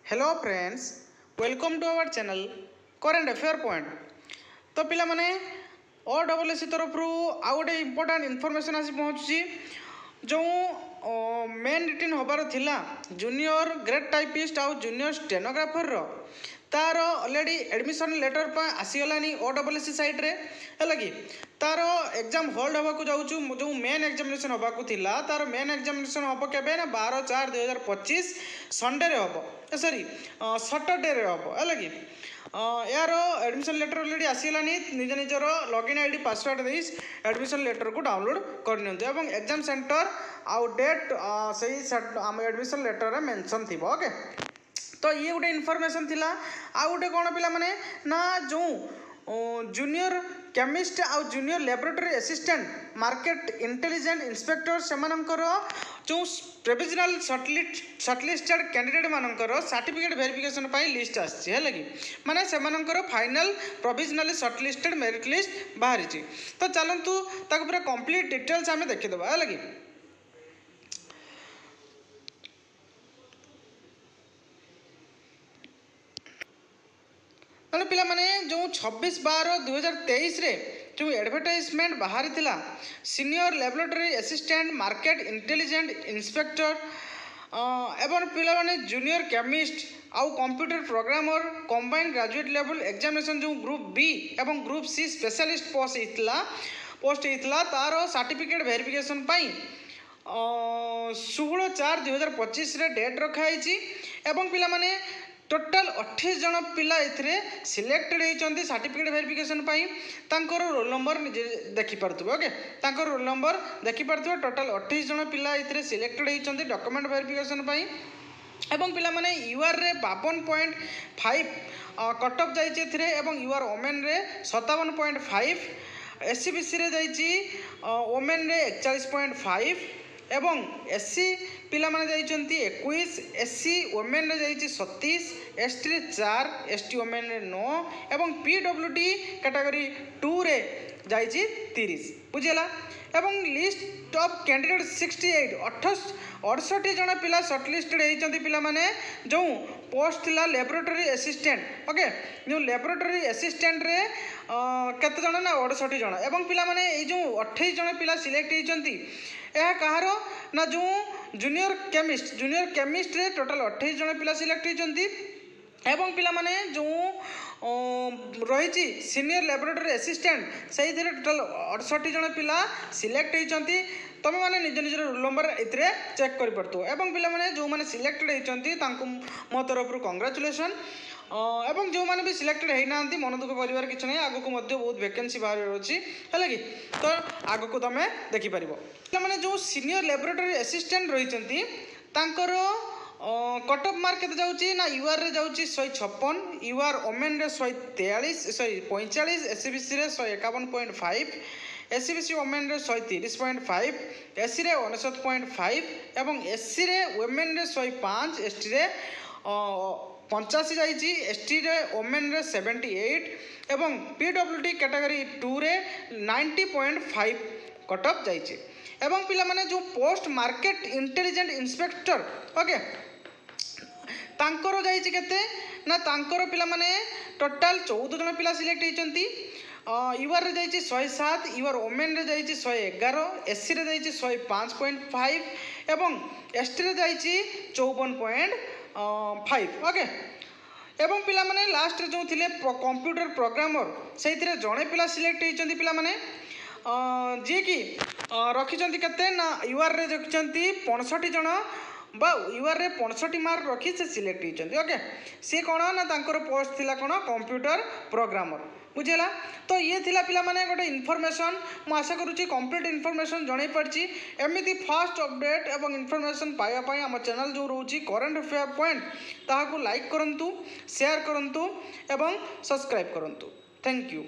Hello friends, welcome to our channel current affair point. तो पिला माने OSSC तरफ आउ गोटे इम्पोर्टाट इनफॉरमेशन आसी पहुँची जो मेन रिटिन हबार थिला जूनियर ग्रेड टाइपिस्ट आउ जूनियर स्टेनोग्राफर तार ऑलरेडी एडमिशन लेटर पर आसीगलानी OSSC साइट रे है कि तार एग्जाम होल्ड होगा जाऊँ जो मेन एग्जामिनेशन होगा थिला तार मेन एग्जामिनेशन हम केबे ना 12/4/2025 संडे रे हम सॉरी सैटरडे रे हम है कि यार एडमिशन लेटर ऑलरेडी आसीगलानी निज निजर लॉगिन आईडी पासवर्ड दे एडमिशन लेटर को डाउनलोड कर एग्जाम सेंटर आउ डेट सही आम एडमिशन लेटर मेंशन थी ओके। तो ये गोटे इनफॉरमेशन थिला आ गोटे कौन पिला माने ना जो जूनियर केमिस्ट आउ junior laboratory assistant market intelligent inspector सेमानकर जो प्रोविजनल शॉर्टलिस्टेड कैंडिडेट मानकर सर्टिफिकेट वेरिफिकेशन पाई लिस्ट आसी है कि माने सेमानकर final provisionally shortlisted merit list बाहरी। तो चलतु ताको पूरा कंप्लीट डिटेल्स आम देखीदबा है कि पिला माने जो 26/12/2023 रे जो एडवर्टाइजमेंट बाहरी थिला senior laboratory assistant market intelligent inspector एवं पिला माने जूनियर केमिस्ट आउ computer programmer combined graduate level examination जो ग्रुप बी एवं ग्रुप सी स्पेशलिस्ट पोस्ट होता तार सर्टिफिकेट वेरिफिकेशन पाई 16/4/2025 रे डेट रखाई एवं पिला माने टोटाल 28 जन पिला एथिरे सिलेक्टेड होती सर्टिफिकेट वेरिफिकेशन तांकर रोल नंबर देखिपे ओके तांकर रोल नंबर देखिपे टोटाल 28 जन पिला एथिरे सिलेक्टेड होती डॉक्यूमेंट वेरिफिकेशन एवं पिला माने यूआर रे 52.5 कट ऑफ जाइए एवं यूआर ओमेन रे 57.5 एससीबीसी रे जाइए ओमेन रे 41.5 एवं एससी पिला माने जाइछंती 21 एससी वोमेन रे जाइछि 37 एसटी रे 4 एसटी वोमेन रे 9 एवं पीडब्ल्यूडी कैटेगरी 2 रे जाइछि 30 बुझिला एवं लिस्ट ऑफ कैंडिडेट 68 68 जन पिला शॉर्टलिस्टेड होइछंती पिला माने जो पोस्ट थिला लैबोरेटरी असिस्टेंट ओके जो लैबोरेटरी असिस्टेंट रे केते जन ना 68 जन एवं पिला माने ए जो 28 जन पिला सिलेक्ट होइछंती यह कहार ना जो जूनियर केमिस्ट रे टोटाल 28 जन पिला सिलेक्ट होइछंती एवं पिला माने जो रही सीनियर लैबोरेटरी असिस्टेंट से टोटाल 68 जन पिला सिलेक्ट होइछंती तुम मैंने निज निज रोल नंबर ए चेक कर पार्थ एवं पिला माने जो माने सिलेक्टेड होइछंती तांको मो तरफ कांग्रेचुलेसन एवं जो मैंने भी सिलेक्टेड होना मन दुख कर किसी ना आगक बहुत वैकेंसी बाहर अच्छी है कि तो आगक तुम देखिपर मैंने जो सीनियर लैबोरेटरी असिस्टेंट रही कट ऑफ मार्क के जाऊँगी ना यूआर रे जाऊँगी 156 यूआर ओमेन रे 145 एससीबीसी रे 151.5 एससीबीसी ओमेन रे 130.5 एससी रे 59.5 एवं एससी रे वोमेन रे 105 एसटी रे 85 जाइए एसटी रे ओमेन रे 78 एवं पीडब्ल्यूडी कैटेगरी 2 रे 90.5 कट ऑफ जाइए एवं पिला माने जो post market intelligent inspector okay तांकर जाइए केते ना तांकर पिला माने टोटाल 14 जन पिला सिलेक्ट होइछंती यूआर रे जाइए 107 यूआर ओमेन रे जाइए 111 एससी रे जाइए 105.5 एवं एसटी रे जाइए 54.5 ओके एवं पिला माने लास्ट रे जो थिले कंप्यूटर प्रोग्रामर से जड़े पिला सिलेक्ट होइछंती पिला माने जी कि रखिछंती केते ना यूआर रे रखिछंती 65 जन बा यूआर रे 65 मार्क रखी से सिलेक्ट होइछंती ओके सी कोन ना तांकर पोस्ट थिला कोन कंप्यूटर प्रोग्रामर बुझेला। तो ये थिला पिला माने गोटे इनफॉरमेशन मु आशा करूची कंप्लीट इनफॉरमेशन जणाई पारची एमिति फास्ट अपडेट एवं इनफॉरमेशन पाया पाई हम चैनल जो रोची करंट अफेयर पॉइंट ताहाकू लाइक करंतु शेयर करंतु एवं सब्सक्राइब करंतु। Thank you.